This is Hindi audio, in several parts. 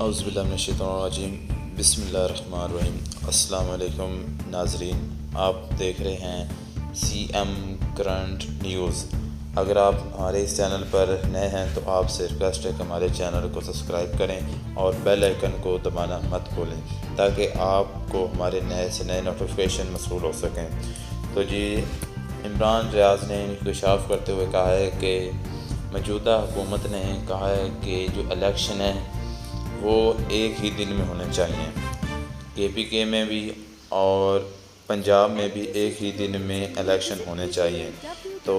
औज़ुबिल्लाहिमिनश्शैतानिर्रजीम बिस्मिल्लाहिर्रहमानिर्रहीम। अस्सलाम वालेकुम नाज़रीन, आप देख रहे हैं CM करंट न्यूज़। अगर आप हमारे इस चैनल पर नए हैं तो आपसे रिक्वेस्ट है कि हमारे चैनल को सब्सक्राइब करें और बेल आइकन को दबाना मत भूलें ताकि आपको हमारे नए से नए नोटिफिकेशन मौसूल हो सकें। तो जी, इमरान रियाज़ ने इंकशाफ करते हुए कहा है कि मौजूदा हुकूमत ने कहा है कि जो इलेक्शन है वो एक ही दिन में होने चाहिए। KPK में भी और पंजाब में भी एक ही दिन में इलेक्शन होने चाहिए। तो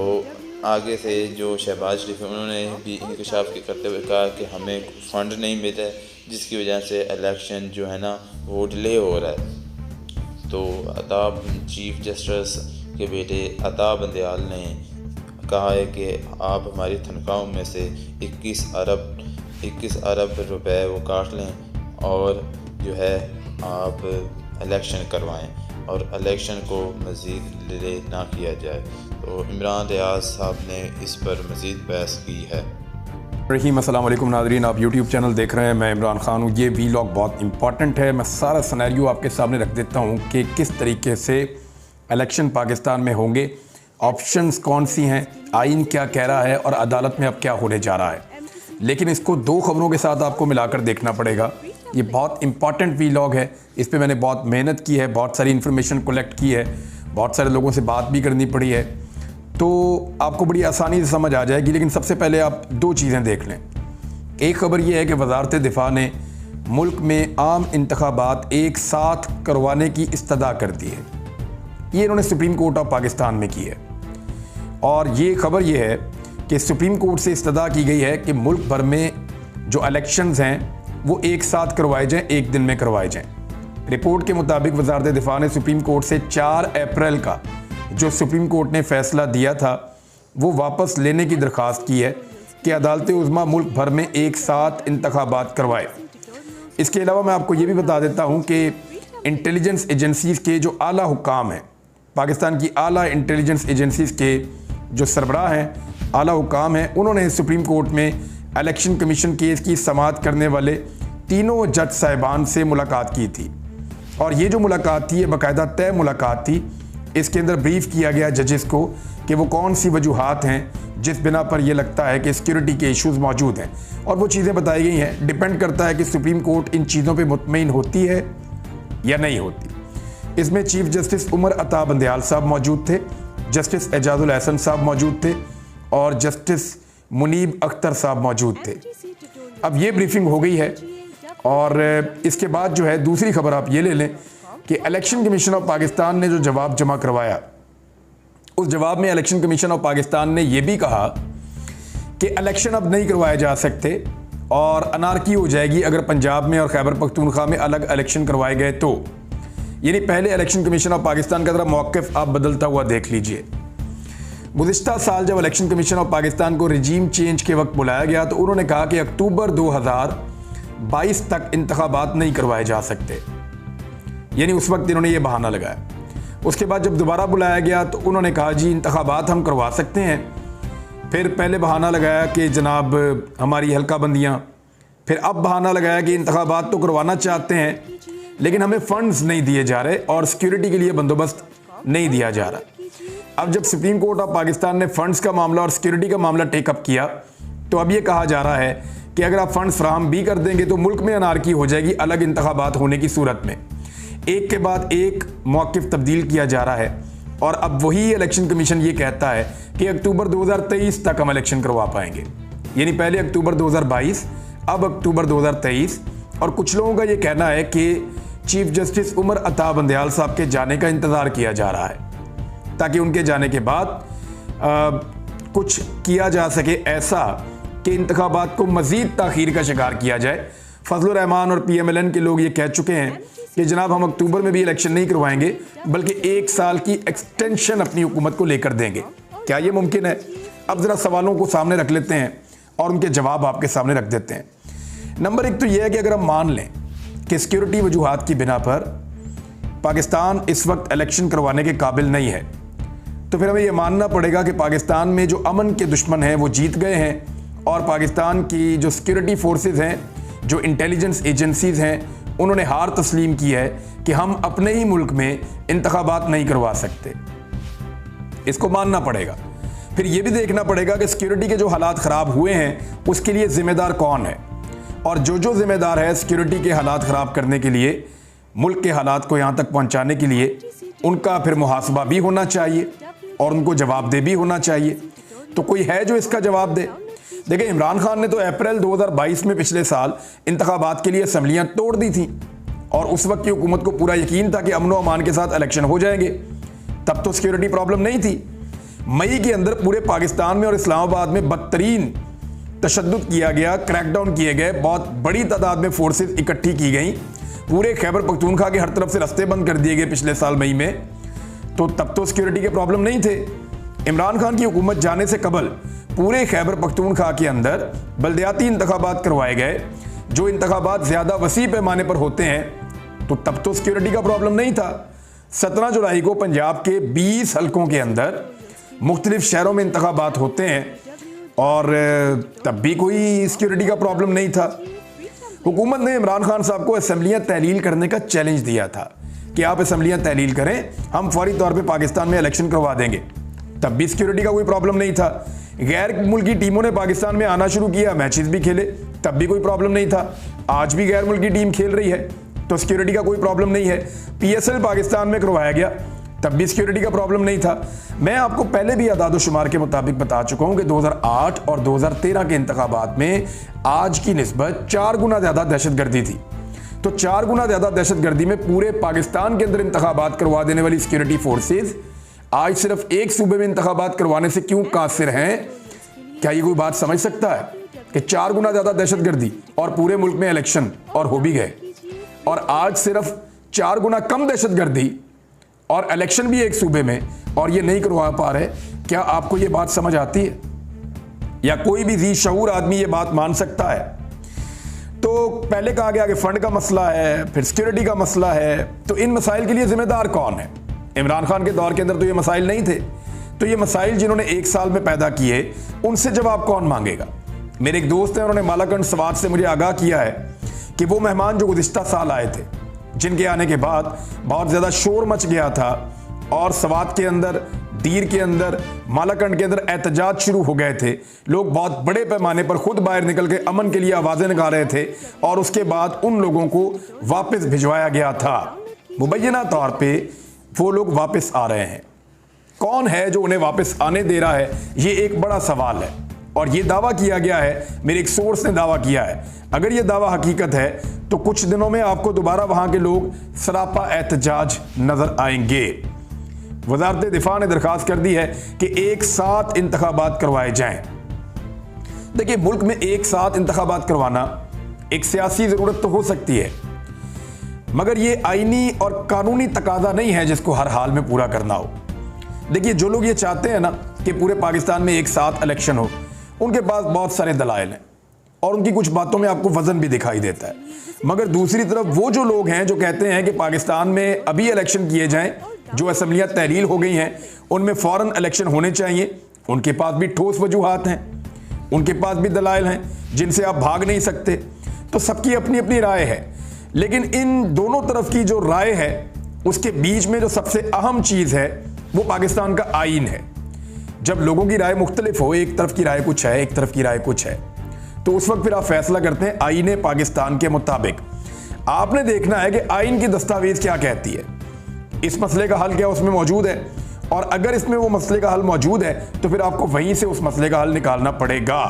आगे से जो शहबाज शरीफ उन्होंने भी इंकशाफ करते हुए कहा कि हमें फ़ंड नहीं मिले जिसकी वजह से इलेक्शन जो है ना वो डिले हो रहा है। तो अताब चीफ जस्टिस के बेटे अताब बंदयाल ने कहा है कि आप हमारी तनख्वाहों में से 21 अरब रुपए वो काट लें और जो है आप इलेक्शन करवाएं और इलेक्शन को मज़ीद डिले ना किया जाए। तो इमरान रियाज़ साहब ने इस पर मज़ीद बहस की है। रहीम अस्सलाम वालेकुम नाज़रीन, आप YouTube चैनल देख रहे हैं। मैं इमरान ख़ान हूँ। ये वीलॉग बहुत इंपॉर्टेंट है। मैं सारा सिनेरियो आपके सामने रख देता हूँ कि किस तरीके से इलेक्शन पाकिस्तान में होंगे, ऑप्शंस कौन सी हैं, आइन क्या कह रहा है और अदालत में अब क्या होने जा रहा है। लेकिन इसको दो खबरों के साथ आपको मिलाकर देखना पड़ेगा। ये बहुत इंपॉर्टेंट वीलॉग है। इस पे मैंने बहुत मेहनत की है, बहुत सारी इन्फॉर्मेशन कलेक्ट की है, बहुत सारे लोगों से बात भी करनी पड़ी है, तो आपको बड़ी आसानी से समझ आ जाएगी। लेकिन सबसे पहले आप दो चीज़ें देख लें। एक खबर ये है कि वज़ारत दिफा ने मुल्क में आम इंतखाबात एक साथ करवाने की इस्तदा कर दी है। ये इन्होंने सुप्रीम कोर्ट ऑफ पाकिस्तान में की है और ये खबर ये है कि सुप्रीम कोर्ट से इस्तदा की गई है कि मुल्क भर में जो इलेक्शंस हैं वो एक साथ करवाए जाएं, एक दिन में करवाए जाएं। रिपोर्ट के मुताबिक वज़ारत दिफा ने सुप्रीम कोर्ट से 4 अप्रैल का जो सुप्रीम कोर्ट ने फ़ैसला दिया था वो वापस लेने की दरख्वास्त की है कि अदालत उज़्मा मुल्क भर में एक साथ इंतखाबात करवाए। इसके अलावा मैं आपको ये भी बता देता हूँ कि इंटेलिजेंस एजेंसीज़ के जो आला हुक्काम हैं, पाकिस्तान की आला इंटेलिजेंस एजेंसीज़ के जो सरबराह हैं, आला हुक्काम हैं, उन्होंने सुप्रीम कोर्ट में इलेक्शन कमीशन केस की समाअत करने वाले तीनों जज साहिबान से मुलाकात की थी। और ये जो मुलाकात थी ये बाकायदा तय मुलाकात थी। इसके अंदर ब्रीफ किया गया जजेस को कि वो कौन सी वजूहात हैं जिस बिना पर यह लगता है कि सिक्योरिटी के इश्यूज़ मौजूद हैं, और वो चीज़ें बताई गई हैं। डिपेंड करता है कि सुप्रीम कोर्ट इन चीज़ों पर मुतमईन होती है या नहीं होती। इसमें चीफ जस्टिस उमर अता बंदयाल साहब मौजूद थे, जस्टिस एजाजुल एहसन साहब मौजूद थे और जस्टिस मुनीब अख्तर साहब मौजूद थे। अब ये ब्रीफिंग हो गई है और इसके बाद जो है दूसरी खबर आप ये ले लें कि इलेक्शन कमीशन ऑफ पाकिस्तान ने जो जवाब जमा करवाया, उस जवाब में इलेक्शन कमीशन ऑफ पाकिस्तान ने यह भी कहा कि इलेक्शन अब नहीं करवाए जा सकते और अनारकी हो जाएगी अगर पंजाब में और खैबर पख्तूनख्वा में अलग इलेक्शन करवाए गए तो। यानी पहले इलेक्शन कमीशन ऑफ पाकिस्तान का ज़रा मौक़िफ़ आप बदलता हुआ देख लीजिए। गुज़िश्ता साल जब इलेक्शन कमीशन ऑफ पाकिस्तान को रिजीम चेंज के वक्त बुलाया गया तो उन्होंने कहा कि अक्टूबर 2022 तक इंतखाबात नहीं करवाए जा सकते। यानी उस वक्त इन्होंने ये बहाना लगाया। उसके बाद जब दोबारा बुलाया गया तो उन्होंने कहा जी इंतखाबात हम करवा सकते हैं। फिर पहले बहाना लगाया कि जनाब हमारी हल्का बंदियाँ, फिर अब बहाना लगाया कि इंतखाबात तो करवाना चाहते हैं लेकिन हमें फंड्स नहीं दिए जा रहे और सिक्योरिटी के लिए बंदोबस्त नहीं दिया जा रहा। अब जब सुप्रीम कोर्ट ऑफ पाकिस्तान ने फंड्स का मामला और सिक्योरिटी का मामला टेकअप किया तो अब ये कहा जा रहा है कि अगर आप फंड्स फराहम भी कर देंगे तो मुल्क में अनारकी हो जाएगी अलग इंतखाबात होने की सूरत में। एक के बाद एक मौक़िफ़ तब्दील किया जा रहा है और अब वही इलेक्शन कमीशन ये कहता है कि अक्टूबर 2023 तक हम इलेक्शन करवा पाएंगे। यानी पहले अक्टूबर 2022, अब अक्टूबर 2023। और कुछ लोगों का ये कहना है कि चीफ जस्टिस उमर अता बंदयाल साहब के जाने का इंतज़ार किया जा रहा है ताकि उनके जाने के बाद कुछ किया जा सके ऐसा कि इंतखाबात को मज़ीद ताख़ीर का शिकार किया जाए। फजलुर रहमान और PMLN के लोग ये कह चुके हैं कि जनाब हम अक्टूबर में भी इलेक्शन नहीं करवाएंगे बल्कि 1 साल की एक्सटेंशन अपनी हुकूमत को लेकर देंगे। क्या ये मुमकिन है? अब ज़रा सवालों को सामने रख लेते हैं और उनके जवाब आपके सामने रख देते हैं। नंबर 1 तो यह है कि अगर हम मान लें कि सिक्योरिटी वजूहात की बिना पर पाकिस्तान इस वक्त इलेक्शन करवाने के काबिल नहीं है तो फिर हमें यह मानना पड़ेगा कि पाकिस्तान में जो अमन के दुश्मन हैं वो जीत गए हैं और पाकिस्तान की जो सिक्योरिटी फोर्सेस हैं जो इंटेलिजेंस एजेंसीज हैं उन्होंने हार तस्लीम की है कि हम अपने ही मुल्क में इंतखाबात नहीं करवा सकते। इसको मानना पड़ेगा। फिर यह भी देखना पड़ेगा कि सिक्योरिटी के जो हालात ख़राब हुए हैं उसके लिए ज़िम्मेदार कौन है, और जो ज़िम्मेदार है सिक्योरिटी के हालात ख़राब करने के लिए, मुल्क के हालात को यहाँ तक पहुँचाने के लिए, उनका फिर मुहासबा भी होना चाहिए और उनको जवाबदेह भी होना चाहिए। तो कोई है जो इसका जवाब दे? देखिए, इमरान खान ने तो अप्रैल 2022 में पिछले साल इंतखाबात के लिए असम्बलियाँ तोड़ दी थी और उस वक्त की हुकूमत को पूरा यकीन था कि अमन व अमान के साथ इलेक्शन हो जाएंगे। तब तो सिक्योरिटी प्रॉब्लम नहीं थी। मई के अंदर पूरे पाकिस्तान में और इस्लामाबाद में बदतरीन तशद्दुद किया गया, क्रैकडाउन किए गए, बहुत बड़ी तादाद में फोर्सेस इकट्ठी की गई, पूरे खैबर पख्तूनख्वा के हर तरफ से रास्ते बंद कर दिए गए पिछले साल मई में। तो तब तो सिक्योरिटी के प्रॉब्लम नहीं थे। इमरान खान की हुकूमत जाने से कबल पूरे खैबर पख्तूनख्वा के अंदर बल्दियाती इंतखाबात करवाए गए, जो इंतखाबात ज़्यादा वसी पैमाने पर होते हैं, तो तब तो सिक्योरिटी का प्रॉब्लम नहीं था। 17 जुलाई को पंजाब के 20 हलकों के अंदर मुख्तलिफ शहरों में इंतखाबात होते हैं और तब भी कोई सिक्योरिटी का प्रॉब्लम नहीं था। हुकूमत ने इमरान खान साहब को असम्बलियाँ तहलील करने का चैलेंज दिया था कि आप असम्बलियाँ तहलील करें, हम फौरी तौर पे पाकिस्तान में इलेक्शन करवा देंगे। तब भी सिक्योरिटी का कोई प्रॉब्लम नहीं था। गैर मुल्की टीमों ने पाकिस्तान में आना शुरू किया, मैचेस भी खेले, तब भी कोई प्रॉब्लम नहीं था। आज भी गैर मुल्की टीम खेल रही है तो सिक्योरिटी का कोई प्रॉब्लम नहीं है। PSL पाकिस्तान में करवाया गया, तब भी सिक्योरिटी का प्रॉब्लम नहीं था। मैं आपको पहले भी अदाद शुमार के मुताबिक बता चुका हूं कि 2008 और 2013 के इंतखाबात में आज की निस्बत 4 गुना ज़्यादा दहशतगर्दी थी। तो 4 गुना ज़्यादा दहशतगर्दी में पूरे पाकिस्तान के अंदर इंतखाबात करवा देने वाली सिक्योरिटी फोर्सेज आज सिर्फ एक सूबे में इंतखाबात करवाने से क्यों कासिर हैं? क्या ये कोई बात समझ सकता है कि 4 गुना ज़्यादा दहशतगर्दी और पूरे मुल्क में इलेक्शन और हो भी गए, और आज सिर्फ 4 गुना कम दहशतगर्दी और इलेक्शन भी एक सूबे में, और ये नहीं करवा पा रहे? क्या आपको ये बात समझ आती है? या कोई भी जी शऊर आदमी ये बात मान सकता है? तो पहले कहा गया कि फंड का मसला है, फिर सिक्योरिटी का मसला है, तो इन मसाइल के लिए जिम्मेदार कौन है? इमरान खान के दौर के अंदर तो ये मसाइल नहीं थे, तो ये मसाइल जिन्होंने एक साल में पैदा किए उनसे जवाब कौन मांगेगा? मेरे एक दोस्त हैं, उन्होंने मालाकंड स्वात से मुझे आगाह किया है कि वो मेहमान जो गुज़िश्ता साल आए थे, जिनके आने के बाद बहुत ज़्यादा शोर मच गया था और स्वात के अंदर, डीर के अंदर, मालाकंड के अंदर एहतजाज शुरू हो गए थे, लोग बहुत बड़े पैमाने पर खुद बाहर निकल के अमन के लिए आवाज़ें निकाल रहे थे, और उसके बाद उन लोगों को वापस भिजवाया गया था। मुबैना तौर पे वो लोग वापस आ रहे हैं। कौन है जो उन्हें वापस आने दे रहा है? ये एक बड़ा सवाल है, और ये दावा किया गया है, मेरे एक सोर्स ने दावा किया है। अगर ये दावा हकीकत है तो कुछ दिनों में आपको दोबारा वहां के लोग सरापा एहतजाज नजर आएंगे। वजारत दिफा ने दरखास्त कर दी है कि एक साथ इंतखाबात करवाए जाएं। देखिए, मुल्क में एक साथ इंतखाबात करवाना एक सियासी ज़रूरत तो हो सकती है, मगर ये आईनी और कानूनी तकाजा नहीं है जिसको हर हाल में पूरा करना हो। देखिए, जो लोग ये चाहते हैं ना कि पूरे पाकिस्तान में एक साथ इलेक्शन हो, उनके पास बहुत सारे दलाइल हैं और उनकी कुछ बातों में आपको वजन भी दिखाई देता है। मगर दूसरी तरफ वो जो लोग हैं जो कहते हैं कि पाकिस्तान में अभी इलेक्शन किए जाएं, जो असम्बलियाँ तहलील हो गई हैं उनमें फ़ौरन इलेक्शन होने चाहिए, उनके पास भी ठोस वजूहात हैं, उनके पास भी दलाइल हैं जिनसे आप भाग नहीं सकते। तो सबकी अपनी अपनी राय है, लेकिन इन दोनों तरफ की जो राय है उसके बीच में जो सबसे अहम चीज़ है वो पाकिस्तान का आईन है। जब लोगों की राय मुख्तलिफ हो, एक तरफ की राय कुछ है, एक तरफ की राय कुछ है, तो उस वक्त फिर आप फैसला करते हैं आईन पाकिस्तान के मुताबिक। आपने देखना है कि आईन की दस्तावेज क्या कहती है, इस मसले का हल क्या उसमें मौजूद है, और अगर इसमें वो मसले का हल मौजूद है तो फिर आपको वहीं से उस मसले का हल निकालना पड़ेगा।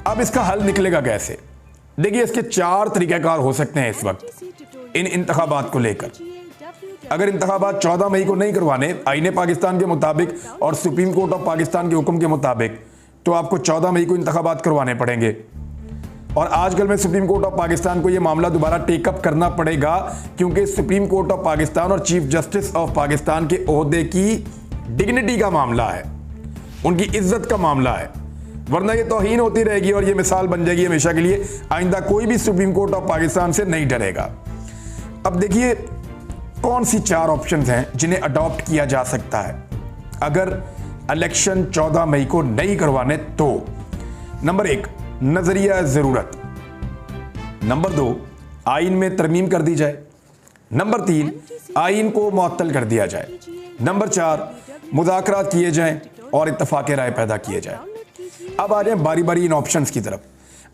अब इसका हल निकलेगा कैसे? देखिए, इसके 4 तरीक़ाकार हो सकते हैं इस वक्त इन इंतखाबात को लेकर। अगर इंतखाबात 14 मई को नहीं करवाने आईन पाकिस्तान के मुताबिक और सुप्रीम कोर्ट ऑफ पाकिस्तान के हुक्म के मुताबिक, तो आपको 14 मई को इंतखाबात करवाने पड़ेंगे। और आजकल में सुप्रीम कोर्ट ऑफ पाकिस्तान को यह मामला दोबारा टेकअप करना पड़ेगा, क्योंकि सुप्रीम कोर्ट ऑफ पाकिस्तान और चीफ जस्टिस ऑफ पाकिस्तान के ओहदे की डिग्निटी का मामला है, उनकी इज्जत का मामला है, वरना ये तौहीन होती रहेगी और ये मिसाल बन जाएगी हमेशा के लिए। आइंदा कोई भी सुप्रीम कोर्ट ऑफ पाकिस्तान से नहीं डरेगा। अब देखिए, कौन सी 4 ऑप्शंस हैं जिन्हें अडॉप्ट किया जा सकता है अगर इलेक्शन 14 मई को नहीं करवाने तो। नंबर 1, नजरिया ज़रूरत। नंबर 2, आइन में तरमीम कर दी जाए। नंबर 3, आइन को मुअत्तल कर दिया जाए। नंबर 4, मुज़ाकरात किए जाएं और इत्तफाक़ राय पैदा किए जाए। अब आ जाए बारी बारी इन ऑप्शंस की तरफ।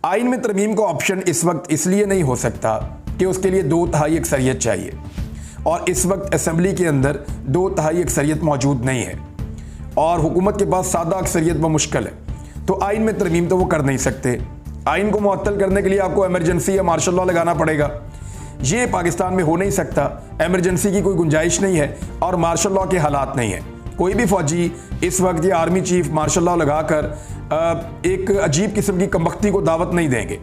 आइन में तरमीम का ऑप्शन इस वक्त इसलिए नहीं हो सकता कि उसके लिए 2/3 अक्सरियत चाहिए और इस वक्त असेंबली के अंदर 2/3 अक्सरियत मौजूद नहीं है और हुकूमत के पास सादा अक्सरियत मुश्किल है, तो आइन में तरमीम तो वो कर नहीं सकते। आइन को मुअत्तल करने के लिए आपको इमरजेंसी या मार्शल लॉ लगाना पड़ेगा। ये पाकिस्तान में हो नहीं सकता, इमरजेंसी की कोई गुंजाइश नहीं है और मार्शल लॉ के हालात नहीं है। कोई भी फौजी इस वक्त ये आर्मी चीफ मार्शल लॉ लगाकर एक अजीब किस्म की कमबख्ती को दावत नहीं देंगे,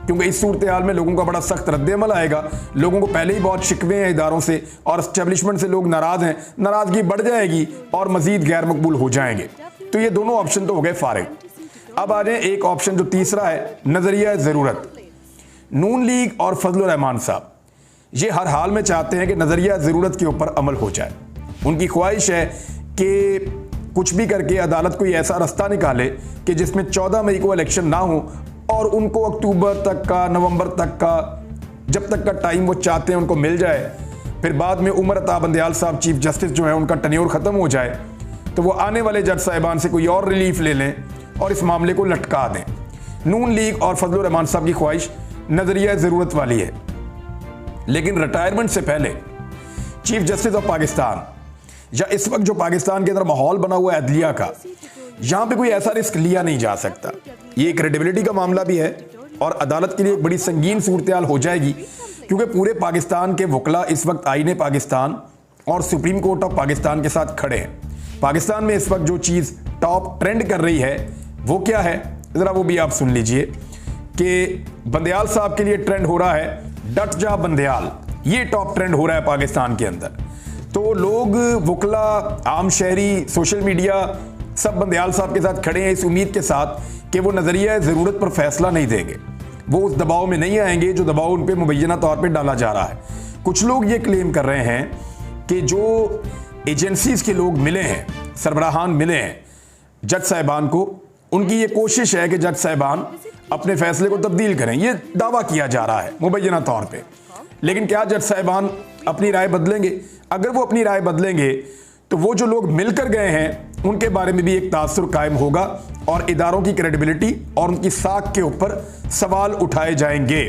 क्योंकि इस सूरत हाल में लोगों का बड़ा सख्त रद्द-ए-अमल आएगा। लोगों को पहले ही बहुत शिकवे हैं इदारों से और एस्टेब्लिशमेंट से, लोग नाराज हैं, नाराजगी बढ़ जाएगी और मजीद गैर मकबूल हो जाएंगे। तो ये दोनों ऑप्शन तो हो गए फारिग। अब आ जाए एक ऑप्शन जो तीसरा है, नजरिया ज़रूरत। नून लीग और फजलुर रहमान साहब ये हर हाल में चाहते हैं कि नजरिया ज़रूरत के ऊपर अमल हो जाए। उनकी ख्वाहिश है कि कुछ भी करके अदालत कोई ऐसा रास्ता निकाले कि जिसमें 14 मई को इलेक्शन ना हो और उनको अक्टूबर तक का, नवंबर तक का, जब तक का टाइम वो चाहते हैं उनको मिल जाए। फिर बाद में उमर अता बंदयाल साहब चीफ जस्टिस जो है उनका टेन्योर ख़त्म हो जाए तो वो आने वाले जज साहिबान से कोई और रिलीफ ले लें और इस मामले को लटका दें। नून लीग और फजलुर रहमान साहब की ख्वाहिश नजरिया ज़रूरत वाली है, लेकिन रिटायरमेंट से पहले चीफ जस्टिस ऑफ पाकिस्तान या इस वक्त जो पाकिस्तान के अंदर माहौल बना हुआ है अदलिया का, यहाँ पे कोई ऐसा रिस्क लिया नहीं जा सकता। ये क्रेडिबिलिटी का मामला भी है और अदालत के लिए एक बड़ी संगीन सूरत हाल हो जाएगी, क्योंकि पूरे पाकिस्तान के वकला इस वक्त आईने पाकिस्तान और सुप्रीम कोर्ट ऑफ पाकिस्तान के साथ खड़े हैं। पाकिस्तान में इस वक्त जो चीज़ टॉप ट्रेंड कर रही है वो क्या है, ज़रा वो भी आप सुन लीजिए कि बंदयाल साहब के लिए ट्रेंड हो रहा है डट जा बंदयाल। ये टॉप ट्रेंड हो रहा है पाकिस्तान के अंदर। तो लोग, वकला, आम शहरी, सोशल मीडिया सब बंदयाल साहब के साथ खड़े हैं इस उम्मीद के साथ कि वो नज़रिया ज़रूरत पर फैसला नहीं देंगे, वो उस दबाव में नहीं आएंगे जो दबाव उन पर मुबैना तौर पर डाला जा रहा है। कुछ लोग ये क्लेम कर रहे हैं कि जो एजेंसीज के लोग मिले हैं, सरबराहान मिले हैं जज साहिबान को, उनकी ये कोशिश है कि जज साहिबान अपने फैसले को तब्दील करें। ये दावा किया जा रहा है मुबैना तौर पे, लेकिन क्या जज साहिबान अपनी राय बदलेंगे? अगर वो अपनी राय बदलेंगे तो वो जो लोग मिलकर गए हैं उनके बारे में भी एक तासुर कायम होगा और इदारों की क्रेडिबिलिटी और उनकी साख के ऊपर सवाल उठाए जाएंगे।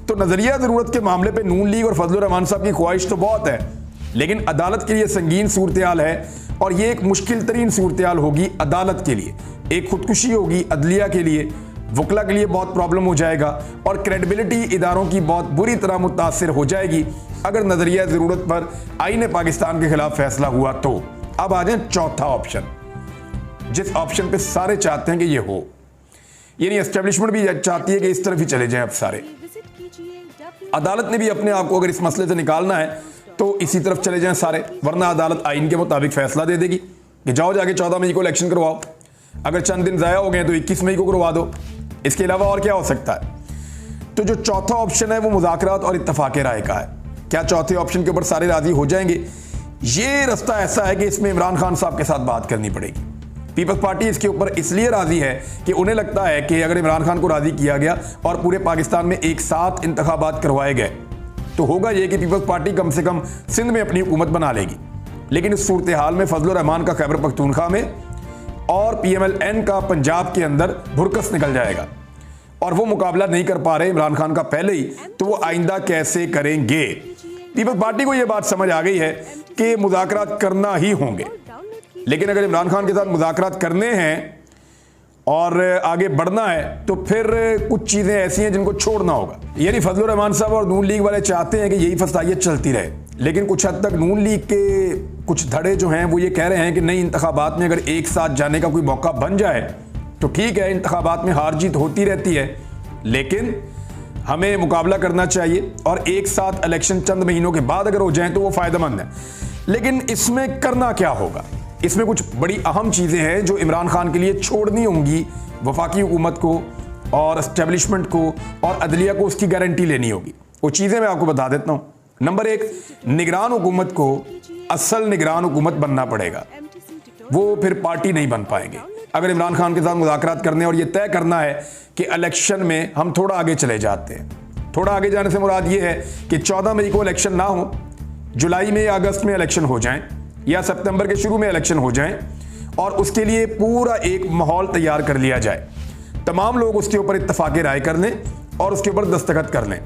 तो नजरिया ज़रूरत के मामले पे नून लीग और फजलुर रहमान साहब की ख्वाहिश तो बहुत है, लेकिन अदालत के लिए संगीन सूरत हाल है और ये एक मुश्किल तरीन सूरत हाल होगी अदालत के लिए। एक खुदकुशी होगी अदलिया के लिए, वकला के लिए बहुत प्रॉब्लम हो जाएगा और क्रेडिबिलिटी इदारों की बहुत बुरी तरह मुतासिर हो जाएगी अगर नजरिया ज़रूरत पर आईने पाकिस्तान के खिलाफ फैसला हुआ तो। अब आ जाए चौथा ऑप्शन, जिस ऑप्शन पे सारे चाहते हैं कि ये हो, यानी एस्टेब्लिशमेंट भी चाहती है कि इस तरफ ही चले जाएं अब सारे। अदालत ने भी अपने आप को अगर इस मसले से निकालना है तो इसी तरफ चले जाएं सारे, वरना अदालत आइन के मुताबिक फैसला दे देगी कि जाओ जाके 14 मई को इलेक्शन करवाओ। अगर चंद दिन ज़ाया हो गए तो 21 मई को करवा दो। इसके अलावा और क्या हो सकता है? तो जो चौथा ऑप्शन है वो मुज़ाकरात और इत्तफाक़ राय का है। क्या चौथे ऑप्शन के ऊपर सारे राजी हो जाएंगे? ये रास्ता ऐसा है कि इसमें इमरान खान साहब के साथ बात करनी पड़ेगी। पीपल्स पार्टी इसके ऊपर इसलिए राजी है कि उन्हें लगता है कि अगर इमरान खान को राजी किया गया और पूरे पाकिस्तान में एक साथ इंतखाबात करवाए गए तो होगा ये कि पीपल्स पार्टी कम से कम सिंध में अपनी हुकूमत बना लेगी। लेकिन इस सूरत हाल में फजलुर रहमान का खैबर पख्तूनख्वा में और PMLN का पंजाब के अंदर भुरकस निकल जाएगा और वो मुकाबला नहीं कर पा रहे इमरान खान का पहले ही, तो वो आइंदा कैसे करेंगे? पीपल्स पार्टी को ये बात समझ आ गई है कि मुज़ाकरात करना ही होंगे, लेकिन अगर इमरान खान के साथ मुज़ाकरात करने हैं और आगे बढ़ना है तो फिर कुछ चीज़ें ऐसी हैं जिनको छोड़ना होगा। यानी फजलुर रहमान साहब और नून लीग वाले चाहते हैं कि यही फसाइयत चलती रहे, लेकिन कुछ हद तक नून लीग के कुछ धड़े जो हैं वो ये कह रहे हैं कि नई इंतखाबात में अगर एक साथ जाने का कोई मौका बन जाए तो ठीक है, इंतखाबात में हार जीत होती रहती है, लेकिन हमें मुकाबला करना चाहिए और एक साथ इलेक्शन चंद महीनों के बाद अगर हो जाए तो वो फ़ायदेमंद है। लेकिन इसमें करना क्या होगा? इसमें कुछ बड़ी अहम चीज़ें हैं जो इमरान खान के लिए छोड़नी होंगी, वफाकी हुकूमत को और एस्टेब्लिशमेंट को और अदलिया को उसकी गारंटी लेनी होगी। वो चीज़ें मैं आपको बता देता हूँ। नंबर 1, निगरान हुकूमत को असल निगरान हुकूमत बनना पड़ेगा, वो फिर पार्टी नहीं बन पाएंगे। अगर इमरान खान के साथ मुज़ाकरात करने और ये तय करना है कि इलेक्शन में हम थोड़ा आगे चले जाते हैं, थोड़ा आगे जाने से मुराद ये है कि 14 मई को इलेक्शन ना हो, जुलाई में या अगस्त में इलेक्शन हो जाएं या सितंबर के शुरू में इलेक्शन हो जाएं और उसके लिए पूरा एक माहौल तैयार कर लिया जाए। तमाम लोग उसके ऊपर इत्तफाक राय कर लें और उसके ऊपर दस्तखत कर लें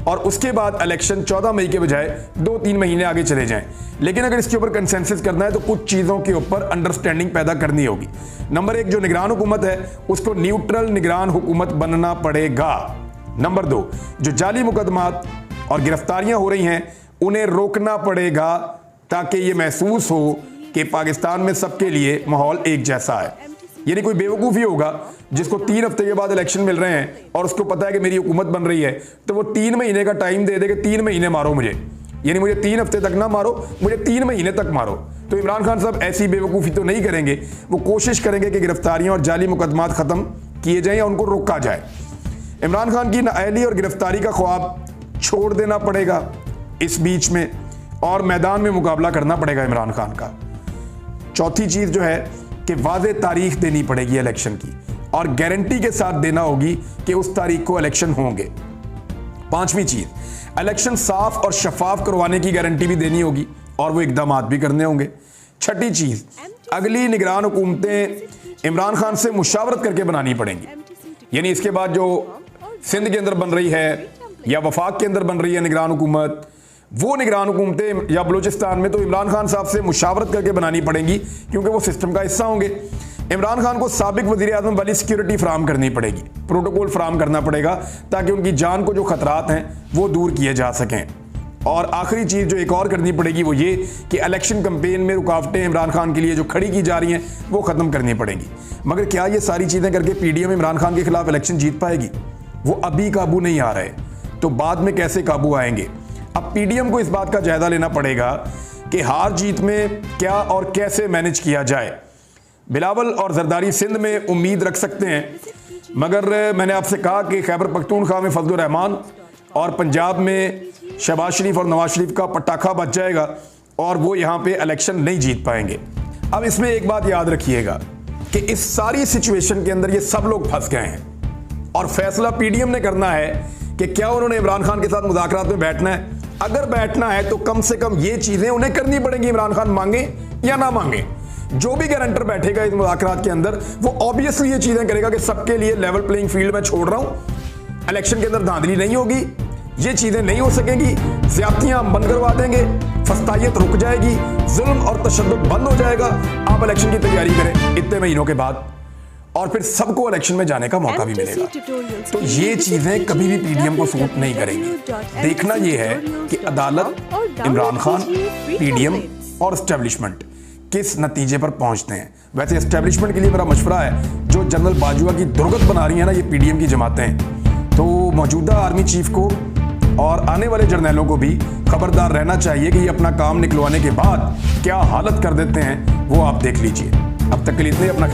और उसके बाद इलेक्शन 14 मई के बजाय 2-3 महीने आगे चले जाएं। लेकिन अगर इसके ऊपर कंसेंसस करना है तो कुछ चीज़ों के ऊपर अंडरस्टैंडिंग पैदा करनी होगी। नंबर 1, जो निगरान हुकूमत है उसको न्यूट्रल निगरान हुकूमत बनना पड़ेगा। नंबर 2, जो जाली मुकदमात और गिरफ्तारियां हो रही हैं उन्हें रोकना पड़ेगा ताकि ये महसूस हो कि पाकिस्तान में सबके लिए माहौल एक जैसा है। यानी कोई बेवकूफ़ी होगा जिसको 3 हफ्ते के बाद इलेक्शन मिल रहे हैं और उसको पता है कि मेरी हुकूमत बन रही है, तो वो 3 महीने का टाइम दे दे कि 3 महीने मारो मुझे, यानी मुझे 3 हफ्ते तक ना मारो, मुझे 3 महीने तक मारो। तो इमरान खान साहब ऐसी बेवकूफ़ी तो नहीं करेंगे, वो कोशिश करेंगे कि गिरफ्तारियां और जाली मुकदमात ख़त्म किए जाएं या उनको रोका जाए। इमरान खान की नाअहली और गिरफ्तारी का ख्वाब छोड़ देना पड़ेगा इस बीच में और मैदान में मुकाबला करना पड़ेगा इमरान खान का। चौथी चीज़ जो है कि वाज़े तारीख देनी पड़ेगी इलेक्शन की और गारंटी के साथ देना होगी कि उस तारीख को इलेक्शन होंगे। 5वीं चीज़, इलेक्शन साफ और शफाफ करवाने की गारंटी भी देनी होगी और वो इकदाम भी करने होंगे। 6ठी चीज़, अगली निगरान हुकूमतें इमरान खान से मुशावरत करके बनानी पड़ेंगी। यानी इसके बाद जो सिंध के अंदर बन रही है या वफाक के अंदर बन रही है निगरान हुकूमत, वो निगरान हुकूमतें या बलूचिस्तान में तो इमरान खान साहब से मुशावरत करके बनानी पड़ेंगी क्योंकि वो सिस्टम का हिस्सा होंगे। इमरान खान को साबिक वज़ीर आज़म वाली सिक्योरिटी फराम करनी पड़ेगी, प्रोटोकॉल फराम करना पड़ेगा ताकि उनकी जान को जो खतरात हैं वो दूर किए जा सकें। और आखिरी चीज़ जो एक और करनी पड़ेगी वो ये कि इलेक्शन कैंपेन में रुकावटें इमरान खान के लिए जो खड़ी की जा रही हैं वो ख़त्म करनी पड़ेंगी। मगर क्या ये सारी चीज़ें करके PDM इमरान खान के खिलाफ इलेक्शन जीत पाएगी? वो अभी काबू नहीं आ रहे, तो बाद में कैसे काबू आएंगे? अब PDM को इस बात का जायजा लेना पड़ेगा कि हार जीत में क्या और कैसे मैनेज किया जाए। बिलावल और जरदारी सिंध में उम्मीद रख सकते हैं, मगर मैंने आपसे कहा कि खैबर पख्तूनख्वा में फजलुर रहमान और पंजाब में शहबाज शरीफ और नवाज शरीफ का पटाखा बच जाएगा और वो यहाँ पे इलेक्शन नहीं जीत पाएंगे। अब इसमें एक बात याद रखिएगा कि इस सारी सिचुएशन के अंदर ये सब लोग फंस गए हैं और फैसला PDM ने करना है कि क्या उन्होंने इमरान खान के साथ मुज़ाकरात में बैठना है। अगर बैठना है तो कम से कम ये चीजें उन्हें करनी पड़ेंगी, इमरान खान मांगे या ना मांगे। जो भी गारंटर बैठेगा इस मुज़ाकरात के अंदर वो ऑब्वियसली ये चीजें करेगा कि सबके लिए लेवल प्लेइंग फील्ड में छोड़ रहा हूं, इलेक्शन के अंदर धांधली नहीं होगी, ये चीजें नहीं हो सकेंगी, ज्यादतियां बंद करवा देंगे, फस्तायत रुक जाएगी, जुल्म और तशद्दुद बंद हो जाएगा, आप इलेक्शन की तैयारी करें इतने महीनों के बाद और फिर सबको इलेक्शन में जाने का मौका भी मिलेगा। तो ये चीजें कभी भी PDM को सूट नहीं करेंगी। देखना यह है कि अदालत, इमरान खान, PDM और एस्टेब्लिशमेंट किस नतीजे पर पहुंचते हैं। वैसे एस्टेब्लिशमेंट के लिए मेरा मशवरा है, जो जनरल बाजुआ की दुर्गत बना रही है ना ये PDM की जमातें, तो मौजूदा आर्मी चीफ को और आने वाले जर्नैलों को भी खबरदार रहना चाहिए कि ये अपना काम निकलवाने के बाद क्या हालत कर देते हैं वो आप देख लीजिए। अब तक के लिए इतने, अपना